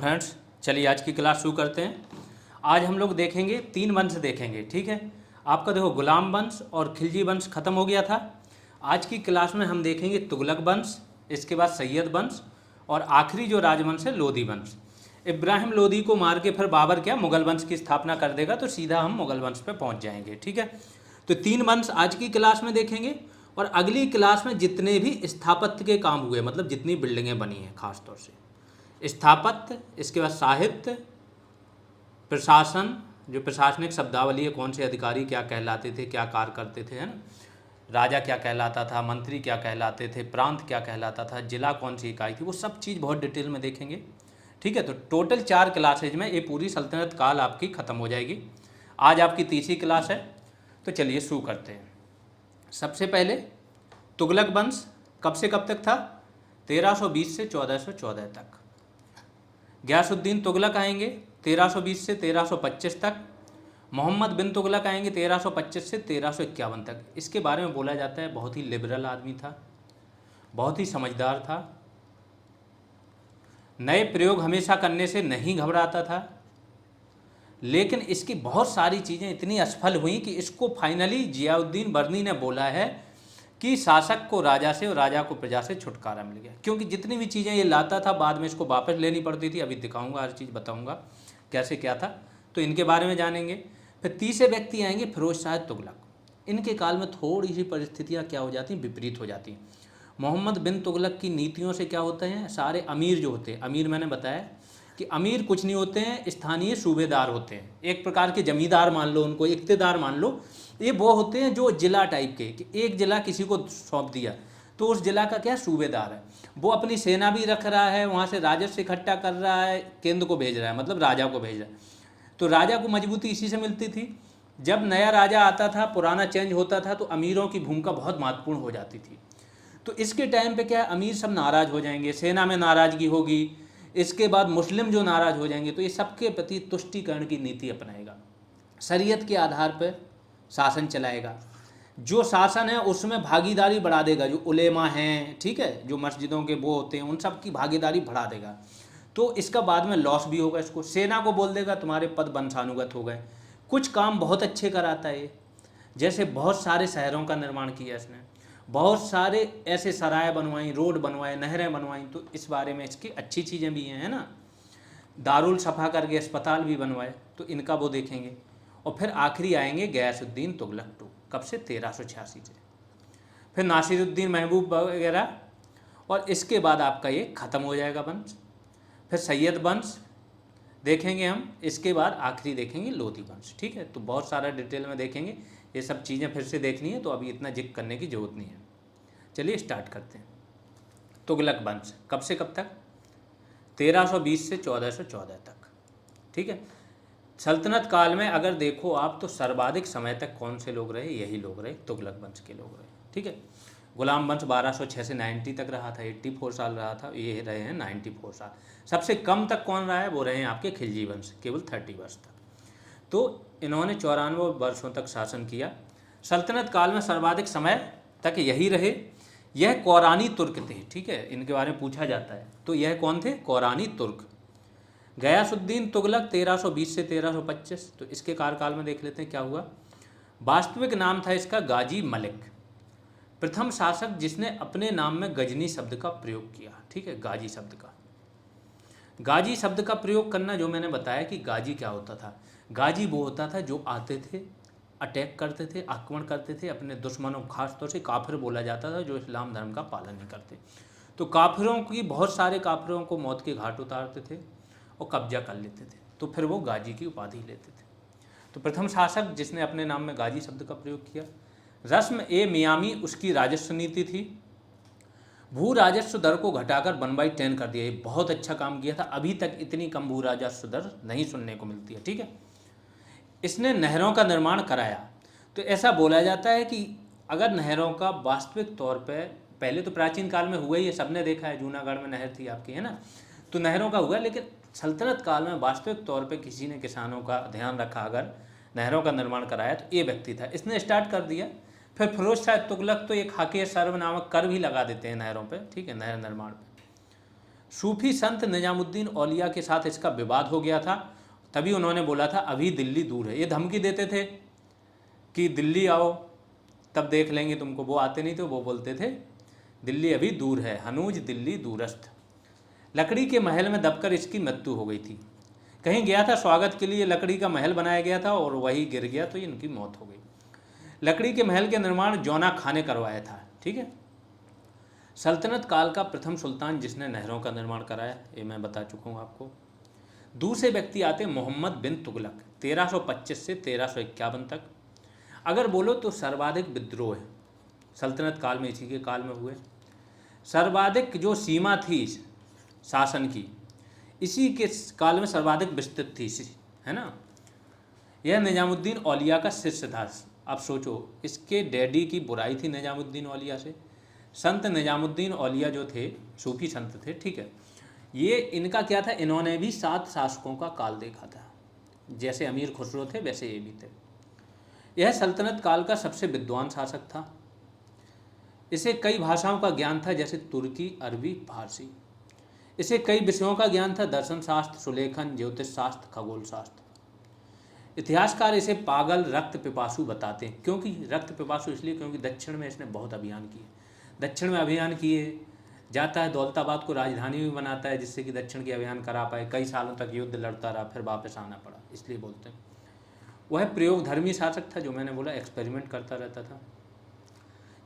Friends, चलिए आज की क्लास शुरू करते हैं। आज हम लोग देखेंगे 3 वंश देखेंगे, ठीक है। आपका देखो गुलाम वंश और खिलजी वंश खत्म हो गया था। आज की क्लास में हम देखेंगे तुगलक वंश, इसके बाद सैयद वंश और आखिरी जो राजवंश है लोधी वंश। इब्राहिम लोधी को मार के फिर बाबर क्या मुगल वंश की स्थापना कर देगा, तो सीधा हम मुगल वंश पे पहुंच जाएंगे, ठीक है। तो 3 वंश आज की क्लास में देखेंगे और अगली क्लास में जितने भी स्थापत्य के काम हुए, मतलब जितनी बिल्डिंगें बनी हैं खास तौर से स्थापत्य, इसके बाद साहित्य, प्रशासन, जो प्रशासनिक शब्दावली है, कौन से अधिकारी क्या कहलाते थे, क्या कार्य करते थे, है ना, राजा क्या कहलाता था, मंत्री क्या कहलाते थे, प्रांत क्या कहलाता था, जिला कौन सी इकाई थी, वो सब चीज़ बहुत डिटेल में देखेंगे, ठीक है। तो टोटल 4 क्लासेज में ये पूरी सल्तनत काल आपकी ख़त्म हो जाएगी। आज आपकी तीसरी क्लास है, तो चलिए शुरू करते हैं। सबसे पहले तुगलक वंश कब से कब तक था? 1320 से 1414 तक। गयासुद्दीन तुगलक आएंगे 1320 से 1325 तक। मोहम्मद बिन तुगलक आएंगे 1325 से 1351 तक। इसके बारे में बोला जाता है बहुत ही लिबरल आदमी था, बहुत ही समझदार था, नए प्रयोग हमेशा करने से नहीं घबराता था, लेकिन इसकी बहुत सारी चीज़ें इतनी असफल हुई कि इसको फाइनली जियाउद्दीन बर्नी ने बोला है कि शासक को राजा से और राजा को प्रजा से छुटकारा मिल गया, क्योंकि जितनी भी चीज़ें ये लाता था बाद में इसको वापस लेनी पड़ती थी। अभी दिखाऊंगा, हर चीज़ बताऊंगा कैसे क्या था, तो इनके बारे में जानेंगे। फिर तीसरे व्यक्ति आएंगे फिरोज शाह तुगलक। इनके काल में थोड़ी सी परिस्थितियाँ क्या हो जाती हैं, विपरीत हो जाती हैं। मोहम्मद बिन तुगलक की नीतियों से क्या होते हैं, सारे अमीर जो होते हैं, अमीर मैंने बताया कि अमीर कुछ नहीं होते हैं, स्थानीय सूबेदार होते हैं, एक प्रकार के जमींदार मान लो उनको, इक्तेदार मान लो। ये वो होते हैं जो जिला टाइप के, कि एक जिला किसी को सौंप दिया तो उस जिला का क्या सूबेदार है, वो अपनी सेना भी रख रहा है, वहाँ से राजस्व इकट्ठा कर रहा है, केंद्र को भेज रहा है, मतलब राजा को भेज रहा है। तो राजा को मजबूती इसी से मिलती थी। जब नया राजा आता था, पुराना चेंज होता था, तो अमीरों की भूमिका बहुत महत्वपूर्ण हो जाती थी। तो इसके टाइम पे क्या है, अमीर सब नाराज़ हो जाएंगे, सेना में नाराज़गी होगी, इसके बाद मुस्लिम जो नाराज़ हो जाएंगे, तो ये सबके प्रति तुष्टीकरण की नीति अपनाएगा, शरीयत के आधार पर शासन चलाएगा। जो शासन है उसमें भागीदारी बढ़ा देगा, जो उलेमा हैं, ठीक है, जो मस्जिदों के वो होते हैं, उन सब की भागीदारी बढ़ा देगा। तो इसका बाद में लॉस भी होगा इसको, सेना को बोल देगा तुम्हारे पद वंशानुगत हो गए। कुछ काम बहुत अच्छे कराता है, जैसे बहुत सारे शहरों का निर्माण किया इसने, बहुत सारे ऐसे सराय बनवाई, रोड बनवाए, नहरें बनवाई, तो इस बारे में इसकी अच्छी चीज़ें भी हैं, है ना। दारुल सफ़ा करके अस्पताल भी बनवाए, तो इनका वो देखेंगे। और फिर आखिरी आएंगे गयासुद्दीन तुगलक टू, कब से? 1386 से। फिर नासिरुद्दीन महबूब वगैरह, और इसके बाद आपका ये ख़त्म हो जाएगा वंश। फिर सैयद वंश देखेंगे हम, इसके बाद आखिरी देखेंगे लोधी वंश, ठीक है। तो बहुत सारा डिटेल में देखेंगे, ये सब चीज़ें फिर से देखनी है, तो अभी इतना जिक्र करने की ज़रूरत नहीं है। चलिए स्टार्ट करते हैं। तुगलक वंश कब से कब तक? 1320 से 1414 तक, ठीक है। सल्तनत काल में अगर देखो आप, तो सर्वाधिक समय तक कौन से लोग रहे? यही लोग रहे, तुगलक वंश के लोग रहे, ठीक है। गुलाम वंश 1206 से 90 तक रहा था, 84 साल रहा था, ये रहे हैं 94 साल। सबसे कम तक कौन रहा है? वो रहे हैं आपके खिलजी वंश, केवल 30 वर्ष तक। तो इन्होंने 94 वर्षों तक शासन किया। सल्तनत काल में सर्वाधिक समय तक यही रहे। यह कौरानी तुर्क थे, ठीक है, इनके बारे में पूछा जाता है। तो यह कौन थे? कौरानी तुर्क। गयासुद्दीन तुगलक 1320 से 1325, तो इसके कार्यकाल में देख लेते हैं क्या हुआ। वास्तविक नाम था इसका गाजी मलिक, प्रथम शासक जिसने अपने नाम में गजनी शब्द का प्रयोग किया, ठीक है। गाजी शब्द का, गाजी शब्द का प्रयोग करना, जो मैंने बताया कि गाजी क्या होता था। गाजी वो होता था जो आते थे, अटैक करते थे, आक्रमण करते थे अपने दुश्मनों, खास तौर से काफिर बोला जाता था जो इस्लाम धर्म का पालन नहीं करते। तो काफिरों की, बहुत सारे काफिरों को मौत के घाट उतारते थे और कब्जा कर लेते थे, तो फिर वो गाजी की उपाधि लेते थे। तो प्रथम शासक जिसने अपने नाम में गाजी शब्द का प्रयोग किया। रस्म ए मियामी उसकी राजस्व नीति थी। भू राजस्व दर को घटाकर 1/10 कर दिया, ये बहुत अच्छा काम किया था। अभी तक इतनी कम भू राजस्व दर नहीं सुनने को मिलती है, ठीक है। इसने नहरों का निर्माण कराया। तो ऐसा बोला जाता है कि अगर नहरों का वास्तविक तौर पर, पहले तो प्राचीन काल में हुआ ही है, सबने देखा है, जूनागढ़ में नहर थी आपकी, है ना, तो नहरों का हुआ, लेकिन सल्तनत काल में वास्तविक तौर पे किसी ने किसानों का ध्यान रखा, अगर नहरों का निर्माण कराया, तो ये व्यक्ति था, इसने स्टार्ट कर दिया। फिर फिरोज शाह तुगलक तो एक हाके सर्व नामक कर भी लगा देते हैं नहरों पे, ठीक है, नहर निर्माण पे। सूफी संत निजामुद्दीन औलिया के साथ इसका विवाद हो गया था, तभी उन्होंने बोला था अभी दिल्ली दूर है। ये धमकी देते थे कि दिल्ली आओ तब देख लेंगे तुमको, वो आते नहीं थे, वो बोलते थे दिल्ली अभी दूर है, हनूज दिल्ली दूरस्थ। लकड़ी के महल में दबकर इसकी मृत्यु हो गई थी। कहीं गया था स्वागत के लिए, लकड़ी का महल बनाया गया था और वही गिर गया तो इनकी मौत हो गई। लकड़ी के महल के निर्माण जौना खां ने करवाया था, ठीक है। सल्तनत काल का प्रथम सुल्तान जिसने नहरों का निर्माण कराया, ये मैं बता चुका हूँ आपको। दूसरे व्यक्ति आते मोहम्मद बिन तुगलक, 1325 से 1351 तक। अगर बोलो तो सर्वाधिक विद्रोह सल्तनत काल में इसी के काल में हुए। सर्वाधिक जो सीमा थी शासन की, इसी के काल में सर्वाधिक विस्तृत थी, है ना। यह निजामुद्दीन औलिया का शिष्य था। अब सोचो, इसके डैडी की बुराई थी निजामुद्दीन औलिया से। संत निजामुद्दीन औलिया जो थे सूफी संत थे, ठीक है। ये इनका क्या था, इन्होंने भी 7 शासकों का काल देखा था। जैसे अमीर खुसरो थे वैसे ये भी थे। यह सल्तनत काल का सबसे विद्वान शासक था। इसे कई भाषाओं का ज्ञान था, जैसे तुर्की, अरबी, फारसी। इसे कई विषयों का ज्ञान था, दर्शन शास्त्र, सुलेखन, ज्योतिष शास्त्र, खगोल शास्त्र। इतिहासकार इसे पागल रक्त पिपासु बताते हैं। क्योंकि रक्त पिपासु इसलिए क्योंकि दक्षिण में इसने बहुत अभियान किए, दक्षिण में अभियान किए, जाता है दौलताबाद को राजधानी भी बनाता है जिससे कि दक्षिण के अभियान करा पाए। कई सालों तक युद्ध लड़ता रहा, फिर वापस आना पड़ा, इसलिए बोलते हैं। वह प्रयोगधर्मी शासक था, जो मैंने बोला एक्सपेरिमेंट करता रहता था।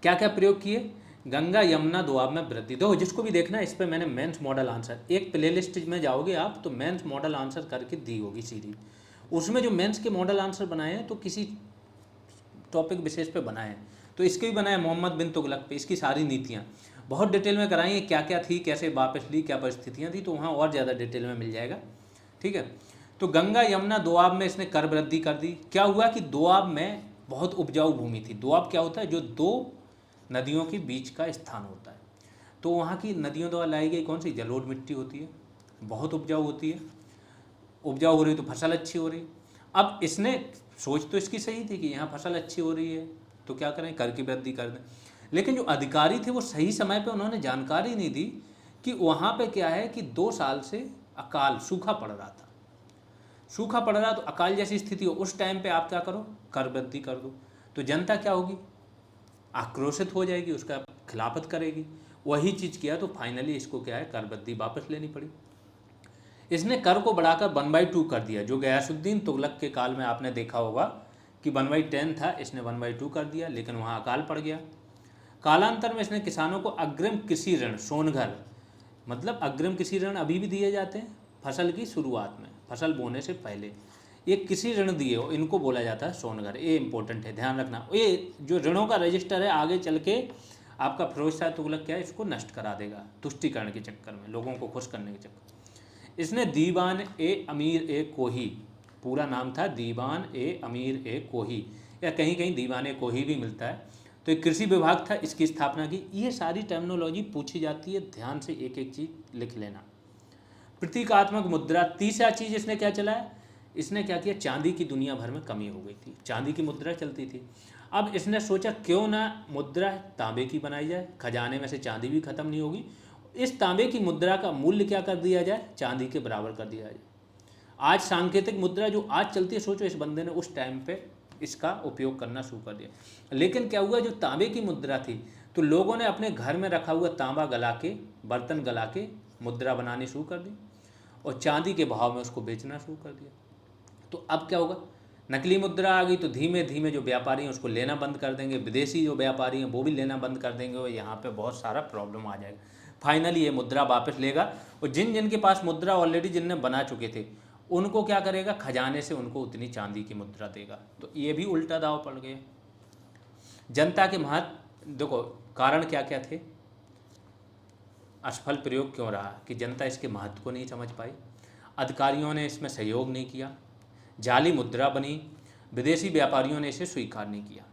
क्या क्या प्रयोग किए, गंगा यमुना दोआब में वृद्धि। दो जिसको भी देखना है, इस पर मैंने मेंस मॉडल आंसर, एक प्लेलिस्ट में जाओगे आप तो मेंस मॉडल आंसर करके दी होगी सीरीज, उसमें जो मेंस के मॉडल आंसर बनाए हैं तो किसी टॉपिक विशेष पे बनाए हैं, तो इसके भी बनाए मोहम्मद बिन तुगलक पे। इसकी सारी नीतियाँ बहुत डिटेल में कराई है, क्या क्या थी, कैसे वापस ली, क्या परिस्थितियाँ थी, तो वहाँ और ज़्यादा डिटेल में मिल जाएगा, ठीक है। तो गंगा यमुना दोआब में इसने कर वृद्धि कर दी। क्या हुआ कि दोआब में बहुत उपजाऊ भूमि थी। दोआब क्या होता है, जो 2 नदियों के बीच का स्थान होता है। तो वहाँ की नदियों द्वारा लाई गई कौन सी जलोढ़ मिट्टी होती है, बहुत उपजाऊ होती है। उपजाऊ हो रही तो फसल अच्छी हो रही। अब इसने सोच तो इसकी सही थी कि यहाँ फसल अच्छी हो रही है तो क्या करें, कर की वृद्धि कर दें। लेकिन जो अधिकारी थे वो सही समय पे उन्होंने जानकारी नहीं दी कि वहाँ पे क्या है कि 2 साल से अकाल सूखा पड़ रहा था। सूखा पड़ रहा तो अकाल जैसी स्थिति हो, उस टाइम पे आप क्या करो, कर वृद्धि कर दो। तो जनता क्या होगी, आक्रोशित हो जाएगी, उसका खिलाफत करेगी। वही चीज़ किया तो फाइनली इसको क्या है, कर वृद्धि वापस लेनी पड़ी। इसने कर को बढ़ाकर 1/2 कर दिया। जो गयासुद्दीन तुगलक के काल में आपने देखा होगा कि 1/10 था, इसने 1/2 कर दिया, लेकिन वहाँ अकाल पड़ गया। कालांतर में इसने किसानों को अग्रिम कृषि ऋण, सोनघर, मतलब अग्रिम कृषि ऋण अभी भी दिए जाते हैं फसल की शुरुआत में, फसल बोने से पहले ये कृषि ऋण दिए हो, इनको बोला जाता है सोनघर। ये इंपॉर्टेंट है, ध्यान रखना। ये जो ऋणों का रजिस्टर है आगे चल के आपका फिरोज शाह तुगलक क्या है, इसको नष्ट करा देगा तुष्टिकरण के चक्कर में, लोगों को खुश करने के चक्कर। इसने दीवान ए अमीर ए कोही, पूरा नाम था दीवान ए अमीर ए कोही, या कहीं कहीं दीवान ए कोही भी मिलता है। तो एक कृषि विभाग था, इसकी स्थापना की। ये सारी टर्मिनोलॉजी पूछी जाती है, ध्यान से एक एक चीज़ लिख लेना। प्रतीकात्मक मुद्रा, तीसरा चीज़ इसने क्या चलाया, इसने क्या किया, चांदी की दुनिया भर में कमी हो गई थी, चांदी की मुद्रा चलती थी। अब इसने सोचा क्यों ना मुद्रा तांबे की बनाई जाए, खजाने में से चांदी भी खत्म नहीं होगी, इस तांबे की मुद्रा का मूल्य क्या कर दिया जाए, चांदी के बराबर कर दिया जाए। आज सांकेतिक मुद्रा जो आज चलती है, सोचो इस बंदे ने उस टाइम पे इसका उपयोग करना शुरू कर दिया। लेकिन क्या हुआ, जो तांबे की मुद्रा थी तो लोगों ने अपने घर में रखा हुआ तांबा गला के, बर्तन गला के मुद्रा बनानी शुरू कर दी और चांदी के भाव में उसको बेचना शुरू कर दिया। तो अब क्या होगा, नकली मुद्रा आ गई तो धीमे धीमे जो व्यापारी हैं उसको लेना बंद कर देंगे, विदेशी जो व्यापारी हैं वो भी लेना बंद कर देंगे और यहाँ पे बहुत सारा प्रॉब्लम आ जाएगा। फाइनली ये मुद्रा वापस लेगा और जिन जिन के पास मुद्रा ऑलरेडी जिनने बना चुके थे उनको क्या करेगा, खजाने से उनको उतनी चांदी की मुद्रा देगा। तो ये भी उल्टा दाव पड़ गया। जनता के महत्व देखो, कारण क्या क्या थे, असफल प्रयोग क्यों रहा कि जनता इसके महत्व को नहीं समझ पाई, अधिकारियों ने इसमें सहयोग नहीं किया, जाली मुद्रा बनी, विदेशी व्यापारियों ने इसे स्वीकार नहीं किया।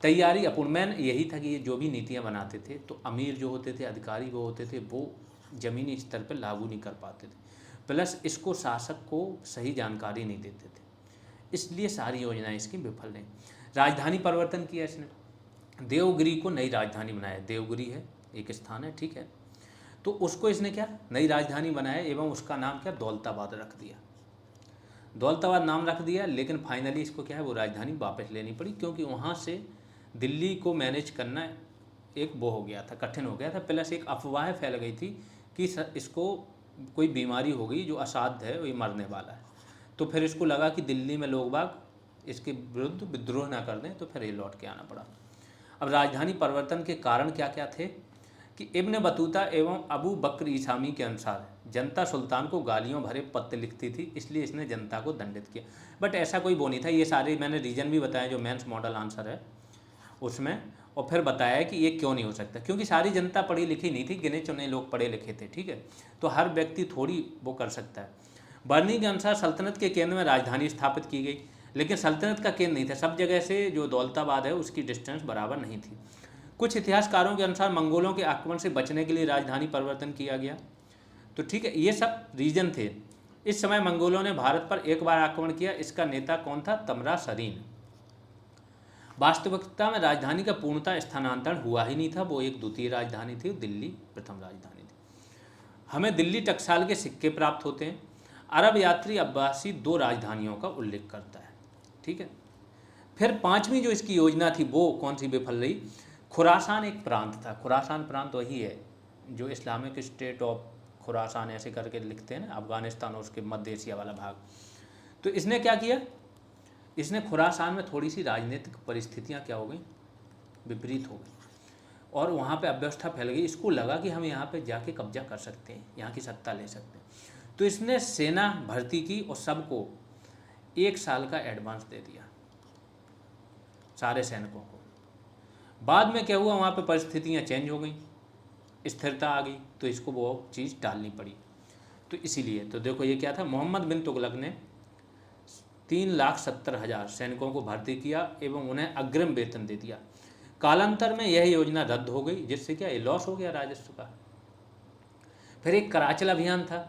तैयारी अपूर्ण, मैन यही था कि ये जो भी नीतियां बनाते थे तो अमीर जो होते थे, अधिकारी वो होते थे, वो ज़मीनी स्तर पर लागू नहीं कर पाते थे, प्लस इसको शासक को सही जानकारी नहीं देते थे, इसलिए सारी योजनाएं इसकी विफल रहीं। राजधानी परिवर्तन किया इसने, देवगिरी को नई राजधानी बनाया, देवगिरी है एक स्थान है, ठीक है। तो उसको इसने क्या नई राजधानी बनाया एवं उसका नाम क्या दौलताबाद रख दिया। दौलताबाद नाम रख दिया, लेकिन फाइनली इसको क्या है वो राजधानी वापस लेनी पड़ी, क्योंकि वहाँ से दिल्ली को मैनेज करना एक वो हो गया था, कठिन हो गया था। प्लस एक अफवाह फैल गई थी कि इसको कोई बीमारी हो गई जो असाध्य है, वही मरने वाला है। तो फिर इसको लगा कि दिल्ली में लोग बाग इसके विरुद्ध विद्रोह ना कर दें, तो फिर ये लौट के आना पड़ा। अब राजधानी परिवर्तन के कारण क्या क्या थे कि इब्न बतूता एवं अबू बकर ईसामी के अनुसार जनता सुल्तान को गालियों भरे पत्र लिखती थी, इसलिए इसने जनता को दंडित किया। बट ऐसा कोई वो नहीं था। ये सारे मैंने रीजन भी बताया जो मेंस मॉडल आंसर है उसमें, और फिर बताया कि ये क्यों नहीं हो सकता, क्योंकि सारी जनता पढ़ी लिखी नहीं थी, गिने चुने लोग पढ़े लिखे थे, ठीक है। तो हर व्यक्ति थोड़ी वो कर सकता है। बर्नी के अनुसार सल्तनत के केंद्र में राजधानी स्थापित की गई, लेकिन सल्तनत का केंद्र नहीं था। सब जगह से जो दौलताबाद है उसकी डिस्टेंस बराबर नहीं थी। कुछ इतिहासकारों के अनुसार मंगोलों के आक्रमण से बचने के लिए राजधानी परिवर्तन किया गया। तो ठीक है, ये सब रीजन थे। इस समय मंगोलों ने भारत पर एक बार आक्रमण किया। इसका नेता कौन था? तमरा सरीन। वास्तविकता में राजधानी का पूर्णतः स्थानांतरण हुआ ही नहीं था, वो एक द्वितीय राजधानी थी, दिल्ली प्रथम राजधानी थी। हमें दिल्ली टकसाल के सिक्के प्राप्त होते हैं। अरब यात्री अब्बासी 2 राजधानियों का उल्लेख करता है, ठीक है। फिर 5वीं जो इसकी योजना थी वो कौन सी विफल रही? खुरासान एक प्रांत था। खुरासान प्रांत वही है जो इस्लामिक स्टेट ऑफ खुरासान ऐसे करके लिखते हैं ना, अफगानिस्तान और उसके मध्य एशिया वाला भाग। तो इसने क्या किया, इसने खुरासान में थोड़ी सी राजनीतिक परिस्थितियां क्या हो गई, विपरीत हो गई, और वहाँ पे अव्यवस्था फैल गई। इसको लगा कि हम यहाँ पे जाके कब्जा कर सकते हैं, यहाँ की सत्ता ले सकते हैं। तो इसने सेना भर्ती की और सबको 1 साल का एडवांस दे दिया, सारे सैनिकों को। बाद में क्या हुआ, वहाँ पे परिस्थितियाँ चेंज हो गई, स्थिरता आ गई, तो इसको वो चीज़ टालनी पड़ी। तो इसीलिए तो देखो ये क्या था, मोहम्मद बिन तुगलक ने 3,70,000 सैनिकों को भर्ती किया एवं उन्हें अग्रिम वेतन दे दिया। कालांतर में यह योजना रद्द हो गई, जिससे क्या ये लॉस हो गया राजस्व का। फिर एक कराचल अभियान था।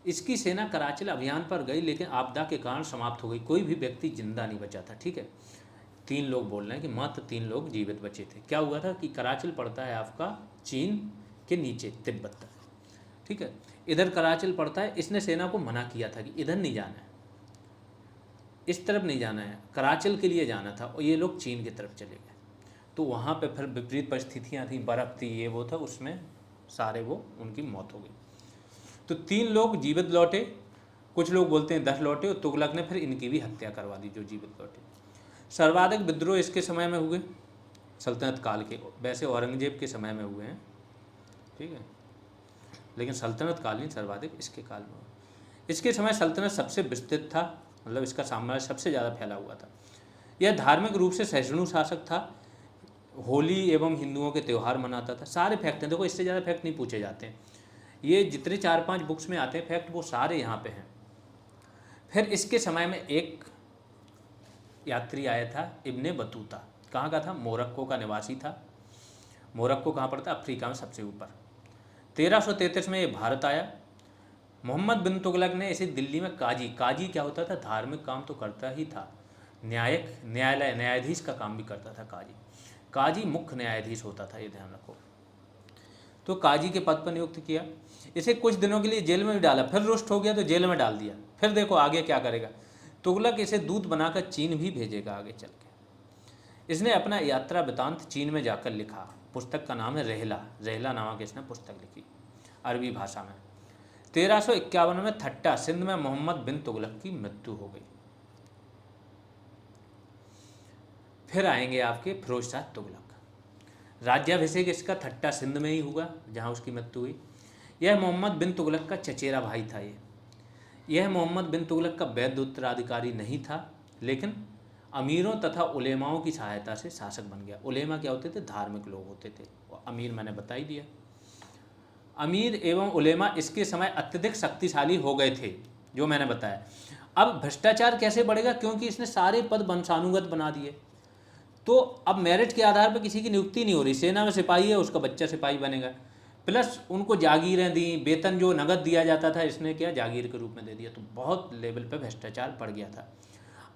इसकी सेना कराचल अभियान पर गई, लेकिन आपदा के कारण समाप्त हो गई। कोई भी व्यक्ति जिंदा नहीं बचा था, ठीक है। 3 लोग बोल रहे हैं कि मात्र 3 लोग जीवित बचे थे। क्या हुआ था कि कराचल पड़ता है आपका चीन के नीचे, तिब्बत तक, ठीक है। इधर कराचल पड़ता है। इसने सेना को मना किया था कि इधर नहीं जाना है, इस तरफ नहीं जाना है, कराचल के लिए जाना था, और ये लोग चीन की तरफ चले गए। तो वहाँ पे फिर विपरीत परिस्थितियाँ थी, बर्फ़ थी, ये वो था, उसमें सारे वो उनकी मौत हो गई। तो 3 लोग जीवित लौटे, कुछ लोग बोलते हैं 10 लौटे, और तुगलक ने फिर इनकी भी हत्या करवा दी जो जीवित लौटे। सर्वाधिक विद्रोह इसके समय में हुए, सल्तनत काल के। वैसे औरंगजेब के समय में हुए हैं, ठीक है, लेकिन सल्तनत कालीन सर्वाधिक इसके काल में हुआ। इसके समय सल्तनत सबसे विस्तृत था, मतलब इसका साम्राज्य सबसे ज़्यादा फैला हुआ था। यह धार्मिक रूप से सहिष्णु शासक था। होली एवं हिंदुओं के त्यौहार मनाता था। सारे फैक्ट हैं, देखो इससे ज़्यादा फैक्ट नहीं पूछे जाते हैं। ये जितने 4-5 बुक्स में आते हैं फैक्ट, वो सारे यहाँ पे हैं। फिर इसके समय में एक यात्री आया था, इब्ने बतूता। कहाँ का था? मोरक्को का निवासी था। मोरक्को कहाँ पड़ता? अफ्रीका में सबसे ऊपर। 1333 में ये भारत आया। मोहम्मद बिन तुगलक ने इसे दिल्ली में काजी क्या होता था? धार्मिक काम तो करता ही था, न्यायाधीश का काम भी करता था। काजी मुख्य न्यायाधीश होता था, ये ध्यान रखो। तो काजी के पद पर नियुक्त किया। इसे कुछ दिनों के लिए जेल में भी डाला, फिर रुष्ट हो गया तो जेल में डाल दिया। फिर देखो आगे क्या करेगा। तुगलक इसे दूत बनाकर चीन भी भेजेगा आगे चल के। इसने अपना यात्रा वृतांत चीन में जाकर लिखा। पुस्तक का नाम है रहला नामक इसने पुस्तक लिखी अरबी भाषा में। 1351 में थट्टा सिंध में मोहम्मद बिन तुगलक की मृत्यु हो गई। फिर आएंगे आपके फिरोज शाह तुगलक। राज्याभिषेक इसका थट्टा सिंध में ही हुआ, जहाँ उसकी मृत्यु हुई। यह मोहम्मद बिन तुगलक का चचेरा भाई था। यह मोहम्मद बिन तुगलक का वैध उत्तराधिकारी नहीं था, लेकिन अमीरों तथा उलेमाओं की सहायता से शासक बन गया। उलेमा क्या होते थे? धार्मिक लोग होते थे। और अमीर मैंने बता ही दिया। अमीर एवं उलेमा इसके समय अत्यधिक शक्तिशाली हो गए थे, जो मैंने बताया। अब भ्रष्टाचार कैसे बढ़ेगा? क्योंकि इसने सारे पद वंशानुगत बना दिए। तो अब मेरिट के आधार पर किसी की नियुक्ति नहीं हो रही। सेना में सिपाही है, उसका बच्चा सिपाही बनेगा। प्लस उनको जागीरें दी, वेतन जो नगद दिया जाता था इसने क्या जागीर के रूप में दे दिया। तो बहुत लेवल पे भ्रष्टाचार बढ़ गया था।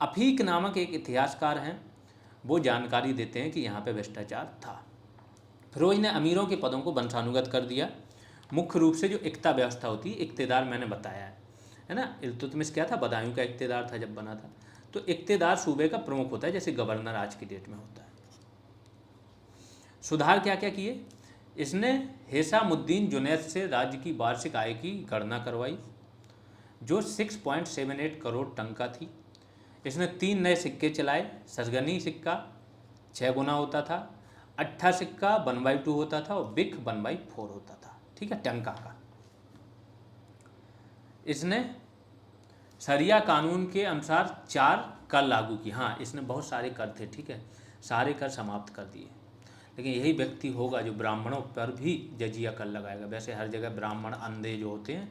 अफीक नामक एक इतिहासकार हैं, वो जानकारी देते हैं कि यहाँ पे भ्रष्टाचार था। फिरोज ने अमीरों के पदों को वंशानुगत कर दिया। मुख्य रूप से जो इक्ता व्यवस्था होती है, इक्तेदार मैंने बताया है ना। इल्तुतमिश क्या था, बदायूं का इक्तेदार था जब बना था। तो इक्तेदार सूबे का प्रमुख होता है, जैसे गवर्नर आज की डेट में होता है। सुधार क्या क्या किए इसने, हेसामुद्दीन जुनैद से राज्य की वार्षिक आय की गणना करवाई जो 6.78 करोड़ टन का थी। इसने 3 नए सिक्के चलाए, सजगनी सिक्का 6 गुना होता था, अट्ठा सिक्का 1/2 होता था और बिक 1/4 होता था, ठीक है, टंका का। इसने शरिया कानून के अनुसार 4 कर लागू की। हाँ, इसने बहुत सारे कर थे, ठीक है, सारे कर समाप्त कर दिए। लेकिन यही व्यक्ति होगा जो ब्राह्मणों पर भी जजिया कर लगाएगा। वैसे हर जगह ब्राह्मण अंधे जो होते हैं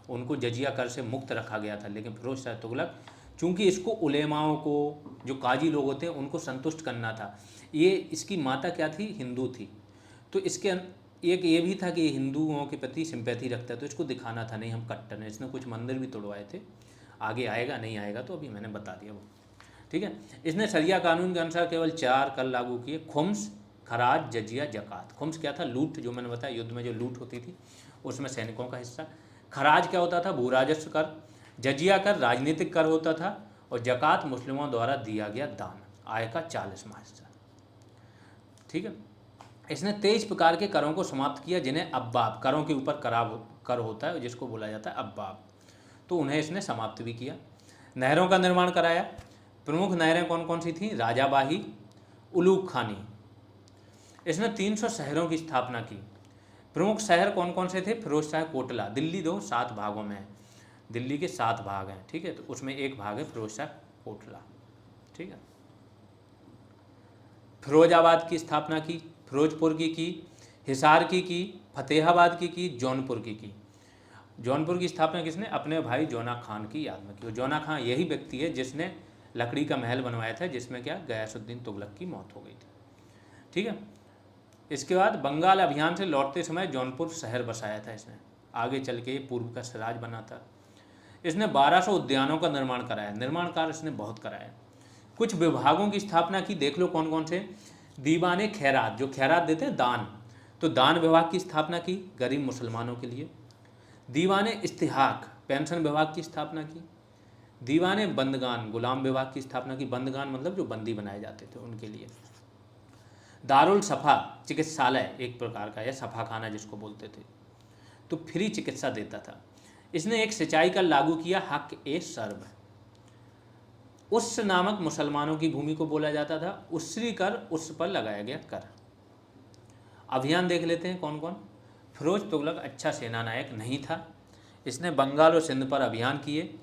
उनको जजिया कर से मुक्त रखा गया था, लेकिन फिरोज शाह तुगलक चूँकि इसको उलेमाओं को, जो काजी लोग होते हैं, उनको संतुष्ट करना था। ये इसकी माता क्या थी, हिंदू थी, तो इसके एक ये भी था कि ये हिंदुओं के प्रति सिंपैथी रखता है, तो इसको दिखाना था नहीं हम कट्टर हैं। इसने कुछ मंदिर भी तोड़वाए थे, आगे आएगा नहीं आएगा तो अभी मैंने बता दिया वो, ठीक है। इसने शरिया कानून के अनुसार केवल 4 कर लागू किए, खुम्स, खराज, जजिया, जकात। खुम्स क्या था, लूट, जो मैंने बताया युद्ध में जो लूट होती थी उसमें सैनिकों का हिस्सा। खराज क्या होता था, भू राजस्व कर। जजिया कर राजनीतिक कर होता था। और जकात मुस्लिमों द्वारा दिया गया दान, आय का 40वां हिस्सा, ठीक है। इसने 23 प्रकार के करों को समाप्त किया जिन्हें अब्बाब, करों के ऊपर कर होता है जिसको बोला जाता है अब्बाब, तो उन्हें इसने समाप्त भी किया। नहरों का निर्माण कराया। प्रमुख नहरें कौन कौन सी थीं, राजाबाही, उलूग खानी। इसने 300 शहरों की स्थापना की। प्रमुख शहर कौन कौन से थे, फिरोज शाह कोटला। दिल्ली 7 भागों में है, दिल्ली के 7 भाग हैं, ठीक है, तो उसमें एक भाग है फिरोज शाह कोटला, ठीक है। फिरोजाबाद की स्थापना की, फिरोजपुर की, हिसार की, फतेहाबाद की, जौनपुर की। जौनपुर की स्थापना किसने, अपने भाई जोना खान की याद में की। जोना खान यही व्यक्ति है जिसने लकड़ी का महल बनवाया था जिसमें क्या गयासुद्दीन तुगलक की मौत हो गई थी, ठीक है। इसके बाद बंगाल अभियान से लौटते समय जौनपुर शहर बसाया था इसने, आगे चल के पूर्व का स्वराज बना था। इसने 1200 उद्यानों का निर्माण कराया, निर्माण कार्य इसने बहुत कराया। कुछ विभागों की स्थापना की, देख लो कौन कौन से। दीवाने खैरात, जो खैरात देते हैं दान, तो दान विभाग की स्थापना की गरीब मुसलमानों के लिए। दीवाने इस्तिहाक, पेंशन विभाग की स्थापना की। दीवाने बंदगान, गुलाम विभाग की स्थापना की। बंदगान मतलब जो बंदी बनाए जाते थे उनके लिए। दारुल सफ़ा, चिकित्सालय एक प्रकार का, या सफ़ा खाना जिसको बोलते थे, तो फ्री चिकित्सा देता था। इसने एक सिंचाई कर लागू किया, हक ए सर्व। उस नामक मुसलमानों की भूमि को बोला जाता था, उसरी कर, उस पर लगाया गया कर। अभियान देख लेते हैं कौन कौन। फिरोज तुगलक अच्छा सेनानायक नहीं था, इसने बंगाल और सिंध पर अभियान किए।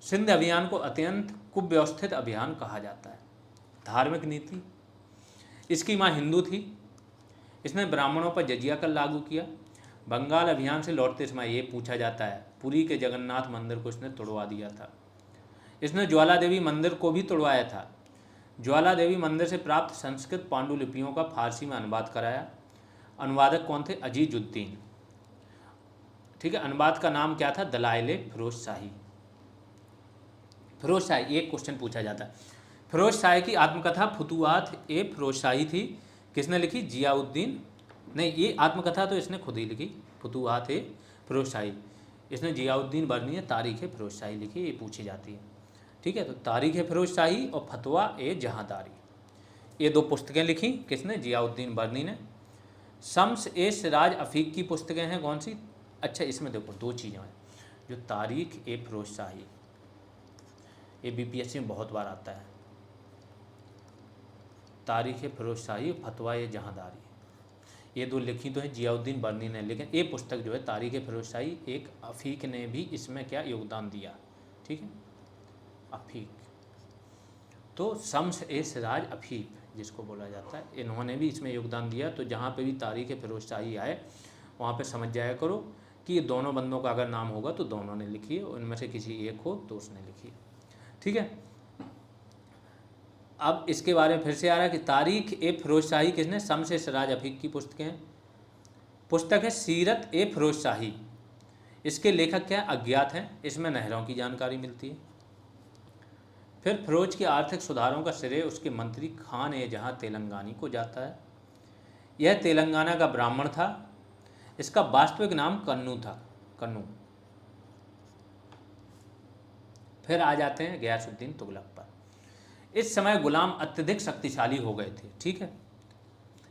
सिंध अभियान को अत्यंत कुव्यवस्थित अभियान कहा जाता है। धार्मिक नीति, इसकी माँ हिंदू थी, इसने ब्राह्मणों पर जजिया कर लागू किया। बंगाल अभियान से लौटते समय ये पूछा जाता है, पुरी के जगन्नाथ मंदिर को इसने तोड़वा दिया था। इसने ज्वाला देवी मंदिर को भी तोड़वाया था। ज्वाला देवी मंदिर से प्राप्त संस्कृत पांडुलिपियों का फारसी में अनुवाद कराया। अनुवादक कौन थे, अजीजुद्दीन, ठीक है। अनुवाद का नाम क्या था, दलाइले फिरोज शाही। फिरोज शाही, एक क्वेश्चन पूछा जाता है, फिरोज शाही की आत्मकथा फुतुहात ए फिरोज शाही थी, किसने लिखी, जियाउद्दीन, नहीं ये आत्मकथा तो इसने खुद ही लिखी, फुतुहात ए फिरोज शाही। इसने जियाउद्दीन बर्नी ने तारीख फिरोज शाही लिखी, ये पूछी जाती है, ठीक है। तो तारीख फिरोज शाही और फतवा ए जहांदारी, ये 2 पुस्तकें लिखी किसने, जियाउद्दीन बर्नी ने। शम्स ए सिराज अफीक की पुस्तकें हैं कौन सी, अच्छा इसमें देखो 2 चीज़ें हैं, जो तारीख ए फिरोज शाही, ये बीपीएससी में बहुत बार आता है, तारीख फिरोज शाही, फतवा ए जहांदारी, ये 2 लिखी तो है जियाउद्दीन बर्नी ने, लेकिन ये पुस्तक जो है तारीख फिरोज शाही, एक अफीक ने भी इसमें क्या योगदान दिया, ठीक है, अफीक। तो शम्स ए सिराज अफीक जिसको बोला जाता है, इन्होंने भी इसमें योगदान दिया। तो जहाँ पे भी तारीख फिरोज शाही आए वहाँ पे समझ जाया करो कि ये दोनों बंदों का अगर नाम होगा तो दोनों ने लिखी है, उनमें से किसी एक हो तो उसने लिखी है, ठीक है। अब इसके बारे में फिर से आ रहा है कि तारीख ए फिरोज शाही किसने, शम्स ए सिराज अफीक की पुस्तकें हैं। पुस्तक है सीरत ए फिरोज शाही, इसके लेखक क्या अज्ञात हैं, इसमें नहरों की जानकारी मिलती है। फिर फिरोज के आर्थिक सुधारों का श्रेय उसके मंत्री खान ए जहाँ तेलंगानी को जाता है। यह तेलंगाना का ब्राह्मण था। इसका वास्तविक नाम कन्नू था, कन्नू। फिर आ जाते हैं गियासुद्दीन तुगलक पर। इस समय गुलाम अत्यधिक शक्तिशाली हो गए थे, ठीक है।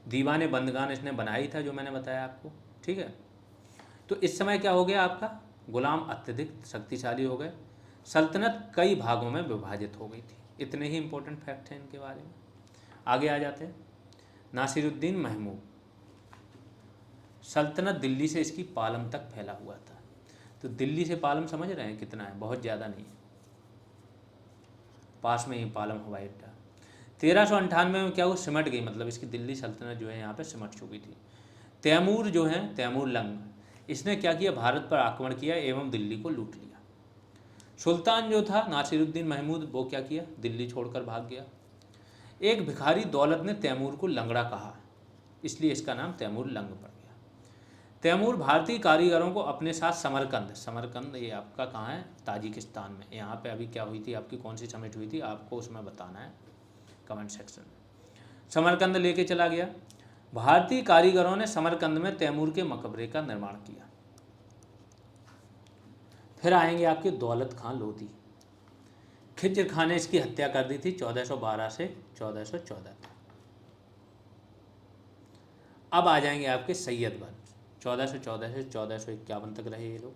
दीवाने बंदगान इसने बनाई था जो मैंने बताया आपको, ठीक है। तो इस समय क्या हो गया आपका, गुलाम अत्यधिक शक्तिशाली हो गए। सल्तनत कई भागों में विभाजित हो गई थी। इतने ही इंपॉर्टेंट फैक्ट हैं इनके बारे में। आगे आ जाते हैं। नासिरुद्दीन महमूद, सल्तनत दिल्ली से इसकी पालम तक फैला हुआ था। तो दिल्ली से पालम समझ रहे हैं कितना है, बहुत ज़्यादा नहीं है, पास में ही पालम हवाई अड्डा। 1398 में क्या हुआ, सिमट गई, मतलब इसकी दिल्ली सल्तनत जो है यहाँ पे सिमट चुकी थी। तैमूर जो है, तैमूर लंग, इसने क्या किया, भारत पर आक्रमण किया एवं दिल्ली को लूट लिया। सुल्तान जो था नासिरुद्दीन महमूद, वो क्या किया, दिल्ली छोड़कर भाग गया। एक भिखारी दौलत ने तैमूर को लंगड़ा कहा, इसलिए इसका नाम तैमूर लंग पड़ गया। तैमूर भारतीय कारीगरों को अपने साथ समरकंद, समरकंद ये आपका कहाँ है, ताजिकिस्तान में। यहाँ पे अभी क्या हुई थी आपकी, कौन सी समिट हुई थी, आपको उसमें बताना है कमेंट सेक्शन में। समरकंद लेके चला गया। भारतीय कारीगरों ने समरकंद में तैमूर के मकबरे का निर्माण किया। फिर आएंगे आपके दौलत खां लोधी। खिज्र खां ने इसकी हत्या कर दी थी 1412 से 1414 तक। अब आ जाएंगे आपके सैयद वंश, 1414 से 1451 तक रहे ये लोग।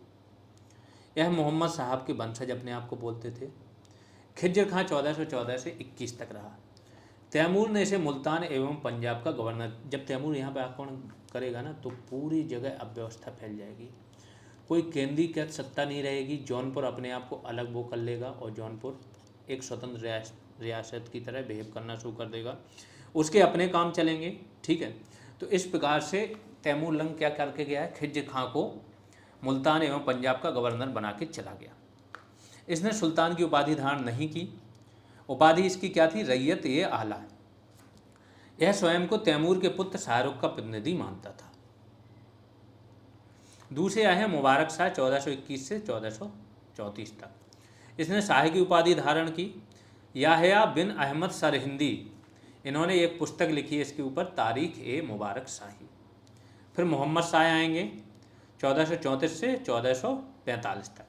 यह मोहम्मद साहब के वंशज अपने आप को बोलते थे। खिज्र खां 1414 से 21 तक रहा। तैमूर ने इसे मुल्तान एवं पंजाब का गवर्नर, जब तैमूर यहाँ पर आक्रमण करेगा ना तो पूरी जगह अव्यवस्था फैल जाएगी, कोई केंद्रीकृत सत्ता नहीं रहेगी। जौनपुर अपने आप को अलग वो कर लेगा और जौनपुर एक स्वतंत्र रियासत की तरह बिहेव करना शुरू कर देगा, उसके अपने काम चलेंगे, ठीक है। तो इस प्रकार से तैमूर लंग क्या करके गया है, खिज्र खां को मुल्तान एवं पंजाब का गवर्नर बना के चला गया। इसने सुल्तान की उपाधि धारण नहीं की। उपाधि इसकी क्या थी, रैयत ए आला। यह स्वयं को तैमूर के पुत्र शाहरुख का प्रतिनिधि मानता था। दूसरे आए हैं मुबारक शाह 1421 से 1434 तक। इसने शाह की उपाधि धारण की। याहया बिन अहमद सरहिंदी, इन्होंने एक पुस्तक लिखी है इसके ऊपर, तारीख ए मुबारक शाही। फिर मोहम्मद शाह आएंगे 1434 से 1445 तक।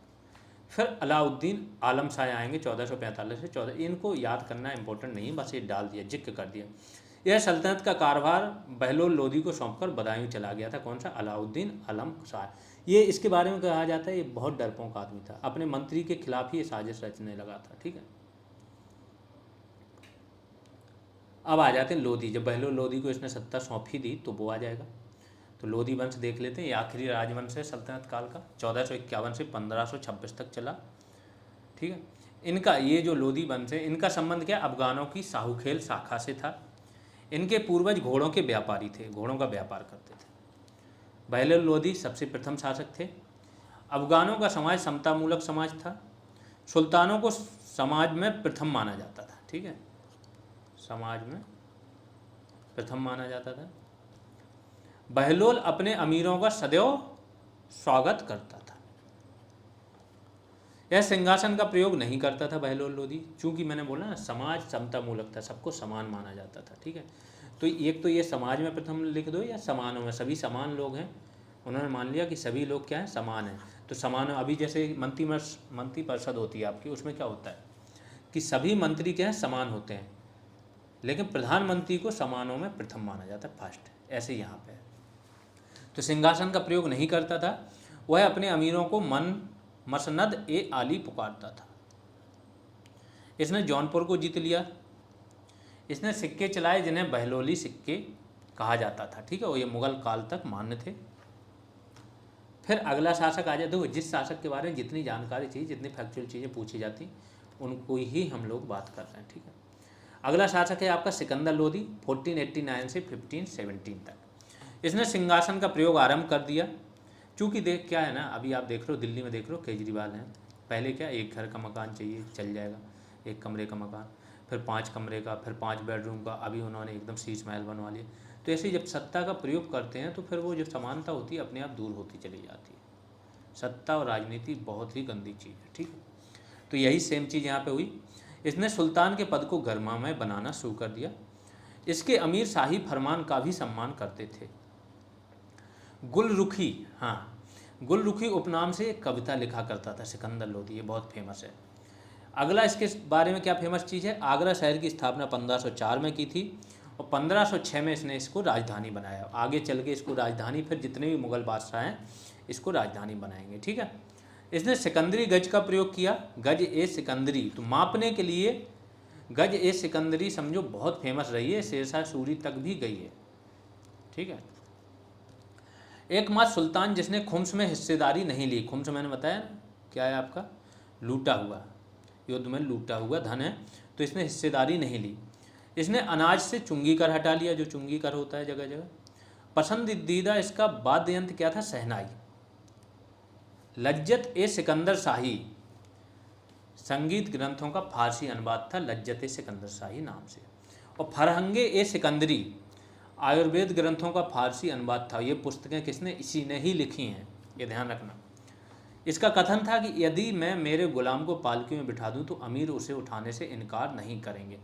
फिर अलाउद्दीन आलम शाह आएंगे 1445 से 14, इनको याद करना इंपॉर्टेंट नहीं, बस ये डाल दिया, जिक्र कर दिया। यह सल्तनत का कारभार बहलोल लोदी को सौंपकर बदायूं चला गया था। कौन सा, अलाउद्दीन आलम शाह। ये इसके बारे में कहा जाता है ये बहुत डरपोक आदमी था, अपने मंत्री के खिलाफ ही ये साजिश रचने लगा था, ठीक है। अब आ जाते हैं लोधी। जब बहलोल लोदी को इसने सत्ता सौंपी दी तो वो आ जाएगा। तो लोधी वंश देख लेते हैं, ये आखिरी राजवंश है सल्तनत काल का, 1451 से 1526 तक चला, ठीक है। इनका ये जो लोधी वंश है, इनका संबंध क्या, अफगानों की साहूखेल शाखा से था। इनके पूर्वज घोड़ों के व्यापारी थे, घोड़ों का व्यापार करते थे। बहलोल लोधी सबसे प्रथम शासक थे। अफगानों का समाज समतामूलक समाज था। सुल्तानों को समाज में प्रथम माना जाता था, ठीक है, समाज में प्रथम माना जाता था। बहलोल अपने अमीरों का सदैव स्वागत करता था। यह सिंहासन का प्रयोग नहीं करता था बहलोल लोधी, चूंकि मैंने बोला ना समाज समतामूलक था, सबको समान माना जाता था, ठीक है। तो एक तो ये समाज में प्रथम लिख दो या समानों में, सभी समान लोग हैं, उन्होंने मान लिया कि सभी लोग क्या हैं, समान हैं। तो समान, अभी जैसे मंत्री परिषद होती है आपकी, उसमें क्या होता है कि सभी मंत्री क्या हैं, समान होते हैं, लेकिन प्रधानमंत्री को समानों में प्रथम माना जाता है, फर्स्ट। ऐसे यहाँ पे तो सिंहासन का प्रयोग नहीं करता था। वह अपने अमीरों को मसनद ए आली पुकारता था। इसने जौनपुर को जीत लिया। इसने सिक्के चलाए जिन्हें बहलोली सिक्के कहा जाता था, ठीक है, और ये मुगल काल तक मान्य थे। फिर अगला शासक आ जाए। देखो, जिस शासक के बारे में जितनी जानकारी चाहिए, जितनी फैक्चुअल चीज़ें पूछी जाती, उनको ही हम लोग बात कर रहे हैं, ठीक है। अगला शासक है आपका सिकंदर लोधी, 1489 से 1517 तक। इसने सिंहासन का प्रयोग आरंभ कर दिया। चूँकि देख क्या है ना, अभी आप देख रहे हो दिल्ली में, देख रहे हो केजरीवाल हैं, पहले क्या एक घर का मकान चाहिए, चल जाएगा, एक कमरे का मकान, फिर 5 कमरे का, फिर 5 बेडरूम का, अभी उन्होंने एकदम शीश महल बनवा लिया। तो ऐसे जब सत्ता का प्रयोग करते हैं तो फिर वो जो समानता होती है अपने आप दूर होती चली जाती है। सत्ता और राजनीति बहुत ही गंदी चीज़ है, ठीक है। तो यही सेम चीज़ यहाँ पे हुई। इसने सुल्तान के पद को गरिमामय बनाना शुरू कर दिया। इसके अमीर शाही फरमान का भी सम्मान करते थे। गुलरुखी, हाँ, गुलरुखी उपनाम से एक कविता लिखा करता था सिकंदर लोदी, ये बहुत फेमस है। अगला इसके बारे में क्या फेमस चीज़ है, आगरा शहर की स्थापना 1504 में की थी और 1506 में इसने इसको राजधानी बनाया। आगे चल के इसको राजधानी, फिर जितने भी मुगल बादशाह हैं इसको राजधानी बनाएंगे, ठीक है। इसने सिकंदरी गज का प्रयोग किया, गज ए सिकंदरी, तो मापने के लिए गज ए सिकंदरी समझो बहुत फेमस रही है, शेरशाह सूरी तक भी गई है, ठीक है। एकमात्र सुल्तान जिसने खुम्स में हिस्सेदारी नहीं ली, खुम्स मैंने बताया ना क्या है आपका, लूटा हुआ, युद्ध में लूटा हुआ धन है, तो इसने हिस्सेदारी नहीं ली। इसने अनाज से चुंगी कर हटा लिया, जो चुंगी कर होता है जगह जगह। पसंदीदा इसका वाद्य यंत्र क्या था, शहनाई। लज्जत ए सिकंदर शाही संगीत ग्रंथों का फारसी अनुवाद था, लज्जत ए सिकंदर शाही नाम से। और फरहंगे ए सिकंदरी आयुर्वेद ग्रंथों का फारसी अनुवाद था। ये पुस्तकें किसने, इसी ने ही लिखी हैं, ये ध्यान रखना। इसका कथन था कि यदि मैं मेरे गुलाम को पालकी में बिठा दूं तो अमीर उसे उठाने से इनकार नहीं करेंगे।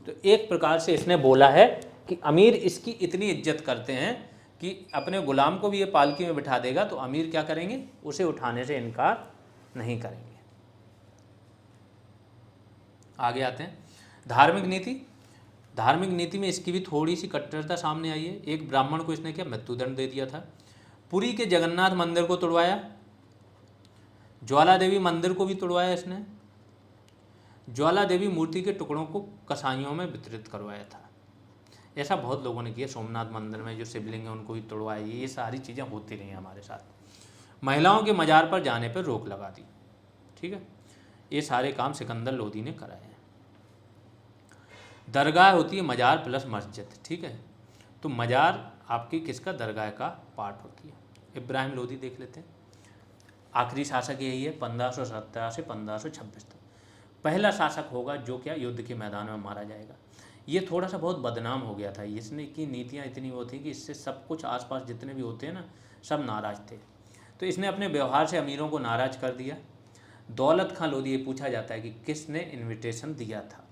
तो एक प्रकार से इसने बोला है कि अमीर इसकी इतनी इज्जत करते हैं कि अपने गुलाम को भी ये पालकी में बिठा देगा तो अमीर क्या करेंगे, उसे उठाने से इनकार नहीं करेंगे। आगे आते हैं, धार्मिक नीति। धार्मिक नीति में इसकी भी थोड़ी सी कट्टरता सामने आई है। एक ब्राह्मण को इसने क्या मृत्युदंड दे दिया था। पुरी के जगन्नाथ मंदिर को तोड़वाया, ज्वाला देवी मंदिर को भी तोड़वाया इसने। ज्वाला देवी मूर्ति के टुकड़ों को कसाईयों में वितरित करवाया था। ऐसा बहुत लोगों ने किया, सोमनाथ मंदिर में जो शिवलिंग है उनको भी तोड़वाया। ये सारी चीज़ें होती रही हमारे साथ। महिलाओं के मज़ार पर जाने पर रोक लगा दी, ठीक है। ये सारे काम सिकंदर लोदी ने कराए हैं। दरगाह होती है मज़ार प्लस मस्जिद, ठीक है। तो मज़ार आपकी किसका, दरगाह का पार्ट होती है। इब्राहिम लोदी देख लेते हैं। आखिरी शासक यही है 1517 से 1526 तक। पहला शासक होगा जो क्या युद्ध के मैदान में मारा जाएगा। ये थोड़ा सा बहुत बदनाम हो गया था, इसने की नीतियाँ इतनी वो थी कि इससे सब कुछ आसपास जितने भी होते हैं ना सब नाराज़ थे। तो इसने अपने व्यवहार से अमीरों को नाराज़ कर दिया। दौलत खां लोदी, ये पूछा जाता है कि किसने इन्विटेशन दिया था,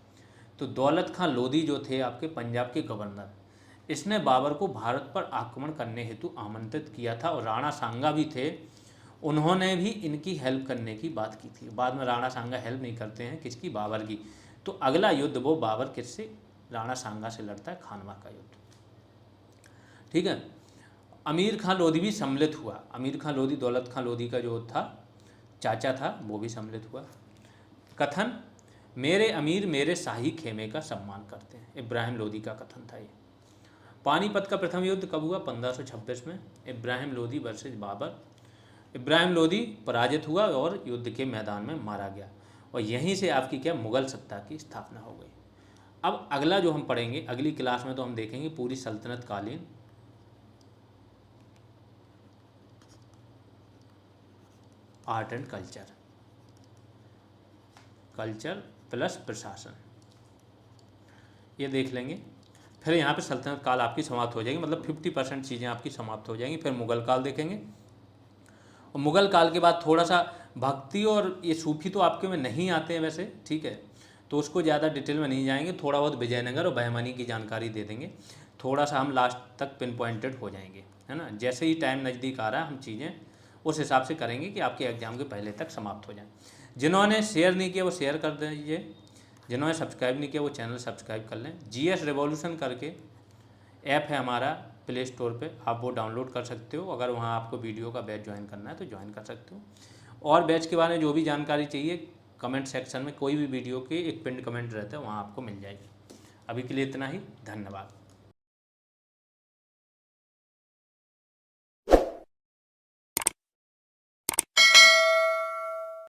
तो दौलत खां लोदी जो थे आपके पंजाब के गवर्नर, इसने बाबर को भारत पर आक्रमण करने हेतु आमंत्रित किया था। और राणा सांगा भी थे, उन्होंने भी इनकी हेल्प करने की बात की थी। बाद में राणा सांगा हेल्प नहीं करते हैं, किसकी, बाबर की। तो अगला युद्ध वो बाबर किससे, राणा सांगा से लड़ता है, खानवा का युद्ध, ठीक है। अमीर खां लोदी भी सम्मिलित हुआ। अमीर खां लोदी दौलत खां लोदी का जो था चाचा था, वो भी सम्मिलित हुआ। कथन, मेरे अमीर मेरे शाही खेमे का सम्मान करते हैं, इब्राहिम लोदी का कथन था ये। पानीपत का प्रथम युद्ध कब हुआ, 1526 में, इब्राहिम लोदी वर्सेस बाबर। इब्राहिम लोदी पराजित हुआ और युद्ध के मैदान में मारा गया और यहीं से आपकी क्या, मुगल सत्ता की स्थापना हो गई। अब अगला जो हम पढ़ेंगे अगली क्लास में, तो हम देखेंगे पूरी सल्तनत कालीन आर्ट एंड कल्चर प्लस प्रशासन, ये देख लेंगे। फिर यहाँ पे सल्तनत काल आपकी समाप्त हो जाएगी, मतलब 50% चीज़ें आपकी समाप्त हो जाएंगी। फिर मुगल काल देखेंगे और मुगल काल के बाद थोड़ा सा भक्ति और ये सूफी तो आपके में नहीं आते हैं वैसे, ठीक है, तो उसको ज़्यादा डिटेल में नहीं जाएंगे। थोड़ा बहुत विजयनगर और बहमनी की जानकारी दे देंगे, थोड़ा सा हम लास्ट तक पिन पॉइंटेड हो जाएंगे, है ना। जैसे ही टाइम नज़दीक आ रहा है हम चीज़ें उस हिसाब से करेंगे कि आपके एग्ज़ाम के पहले तक समाप्त हो जाए। जिन्होंने शेयर नहीं किया वो शेयर कर दीजिए, जिन्होंने सब्सक्राइब नहीं किया वो चैनल सब्सक्राइब कर लें। GS रिवॉल्यूशन करके ऐप है हमारा प्ले स्टोर पे, आप वो डाउनलोड कर सकते हो। अगर वहाँ आपको वीडियो का बैच ज्वाइन करना है तो ज्वाइन कर सकते हो। और बैच के बारे में जो भी जानकारी चाहिए कमेंट सेक्शन में कोई भी वीडियो के एक पिन कमेंट रहता है वहाँ आपको मिल जाएगी। अभी के लिए इतना ही, धन्यवाद।